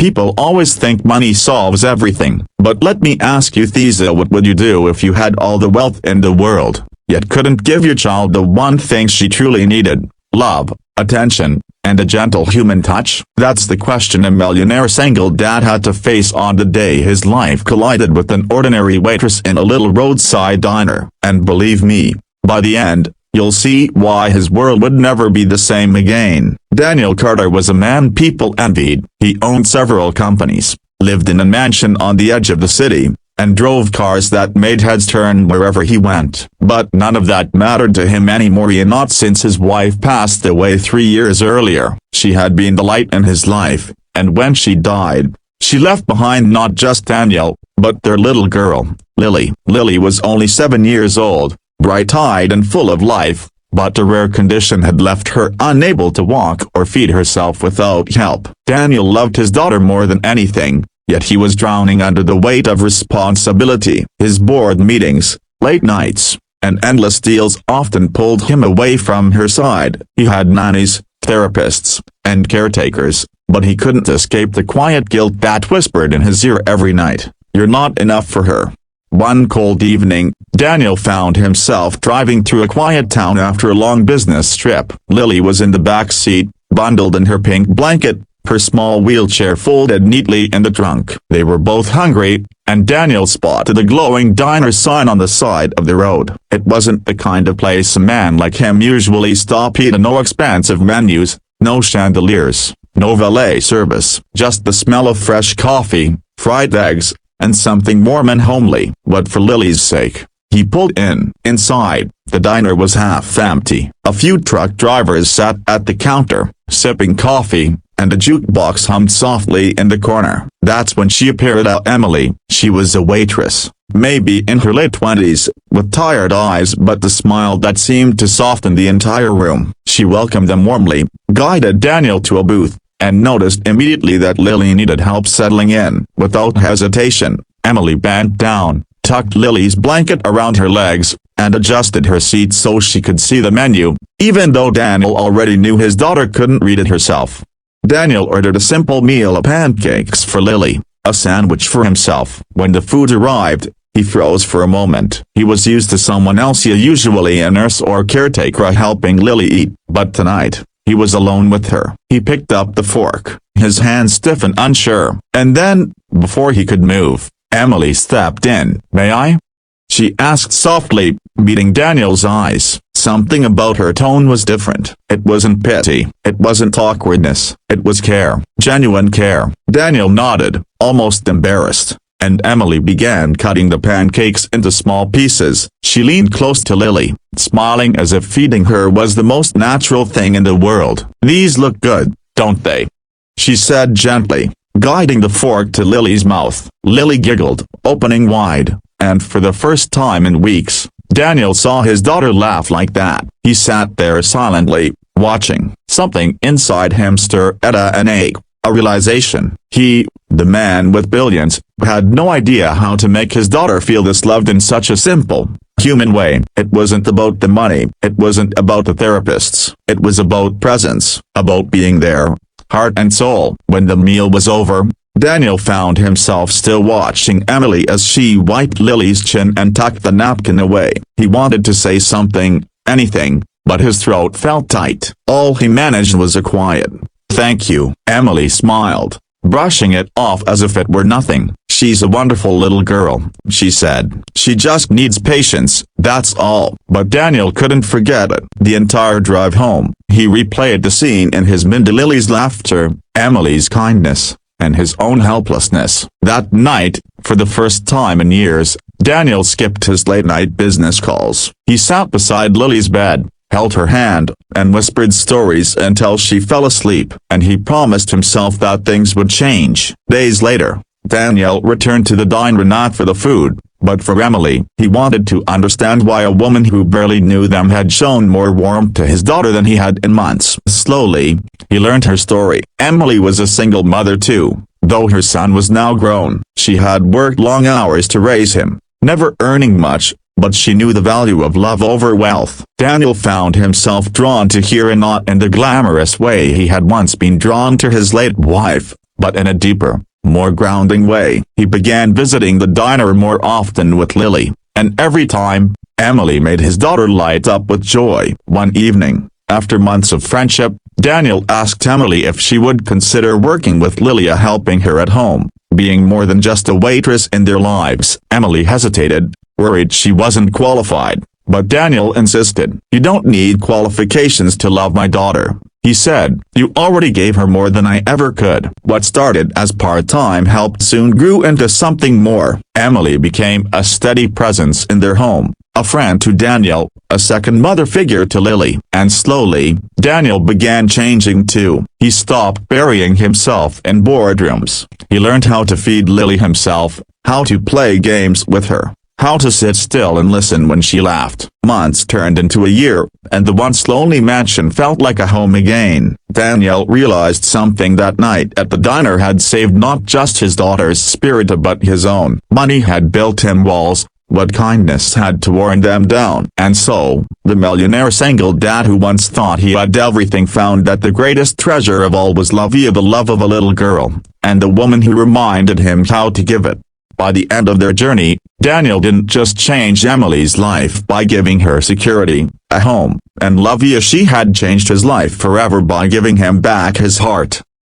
People always think money solves everything, but let me ask you Thesa, what would you do if you had all the wealth in the world, yet couldn't give your child the one thing she truly needed? Love, attention, and a gentle human touch? That's the question a millionaire single dad had to face on the day his life collided with an ordinary waitress in a little roadside diner. And believe me, by the end, you'll see why his world would never be the same again. Daniel Carter was a man people envied. He owned several companies, lived in a mansion on the edge of the city, and drove cars that made heads turn wherever he went. But none of that mattered to him anymore, not since his wife passed away 3 years earlier. She had been the light in his life, and when she died, she left behind not just Daniel, but their little girl, Lily. Lily was only 7 years old, bright-eyed and full of life, but a rare condition had left her unable to walk or feed herself without help. Daniel loved his daughter more than anything, yet he was drowning under the weight of responsibility. His board meetings, late nights, and endless deals often pulled him away from her side. He had nannies, therapists, and caretakers, but he couldn't escape the quiet guilt that whispered in his ear every night, "You're not enough for her." One cold evening, Daniel found himself driving through a quiet town after a long business trip. Lily was in the back seat, bundled in her pink blanket, her small wheelchair folded neatly in the trunk. They were both hungry, and Daniel spotted a glowing diner sign on the side of the road. It wasn't the kind of place a man like him usually stopped at. No expansive menus, no chandeliers, no valet service, just the smell of fresh coffee, fried eggs, and something warm and homely. But for Lily's sake, he pulled in. Inside, the diner was half empty. A few truck drivers sat at the counter, sipping coffee, and a jukebox hummed softly in the corner. That's when she appeared. Emily. She was a waitress, maybe in her late 20s, with tired eyes but the smile that seemed to soften the entire room. She welcomed them warmly, guided Daniel to a booth, and noticed immediately that Lily needed help settling in. Without hesitation, Emily bent down, tucked Lily's blanket around her legs, and adjusted her seat so she could see the menu, even though Daniel already knew his daughter couldn't read it herself. Daniel ordered a simple meal of pancakes for Lily, a sandwich for himself. When the food arrived, he froze for a moment. He was used to someone else, usually a nurse or caretaker, helping Lily eat, but tonight, he was alone with her. He picked up the fork, his hand stiff and unsure, and then, before he could move, Emily stepped in. "May I?" she asked softly, meeting Daniel's eyes. Something about her tone was different. It wasn't pity, it wasn't awkwardness, it was care, genuine care. Daniel nodded, almost embarrassed, and Emily began cutting the pancakes into small pieces. She leaned close to Lily, smiling as if feeding her was the most natural thing in the world. "These look good, don't they?" she said gently, guiding the fork to Lily's mouth. Lily giggled, opening wide, and for the first time in weeks, Daniel saw his daughter laugh like that. He sat there silently, watching. Something inside him stirred an ache, a realization. He, the man with billions, had no idea how to make his daughter feel this loved in such a simple, human way. It wasn't about the money, it wasn't about the therapists, it was about presence, about being there, heart and soul. When the meal was over, Daniel found himself still watching Emily as she wiped Lily's chin and tucked the napkin away. He wanted to say something, anything, but his throat felt tight. All he managed was a quiet, "Thank you." Emily smiled, brushing it off as if it were nothing. "She's a wonderful little girl," she said. "She just needs patience, that's all." But Daniel couldn't forget it. The entire drive home, he replayed the scene in his mind: Lily's laughter, Emily's kindness, and his own helplessness. That night, for the first time in years, Daniel skipped his late-night business calls. He sat beside Lily's bed, held her hand, and whispered stories until she fell asleep. And he promised himself that things would change. Days later, Daniel returned to the diner not for the food, but for Emily. He wanted to understand why a woman who barely knew them had shown more warmth to his daughter than he had in months. Slowly, he learned her story. Emily was a single mother too, though her son was now grown. She had worked long hours to raise him, never earning much, but she knew the value of love over wealth. Daniel found himself drawn to her, and not in the glamorous way he had once been drawn to his late wife, but in a deeper, more grounding way. He began visiting the diner more often with Lily, and every time, Emily made his daughter light up with joy. One evening, after months of friendship, Daniel asked Emily if she would consider working with Lilia, helping her at home, being more than just a waitress in their lives. Emily hesitated, worried she wasn't qualified, but Daniel insisted. "You don't need qualifications to love my daughter," he said. "You already gave her more than I ever could." What started as part-time help soon grew into something more. Emily became a steady presence in their home, a friend to Daniel, a second mother figure to Lily. And slowly, Daniel began changing too. He stopped burying himself in boardrooms. He learned how to feed Lily himself, how to play games with her, how to sit still and listen when she laughed. Months turned into a year, and the once lonely mansion felt like a home again. Daniel realized something that night at the diner had saved not just his daughter's spirit but his own. Money had built him walls, what kindness had torn them down. And so, the millionaire single dad who once thought he had everything found that the greatest treasure of all was love, via the love of a little girl, and the woman who reminded him how to give it. By the end of their journey, Daniel didn't just change Emily's life by giving her security, a home, and love. She had changed his life forever by giving him back his heart.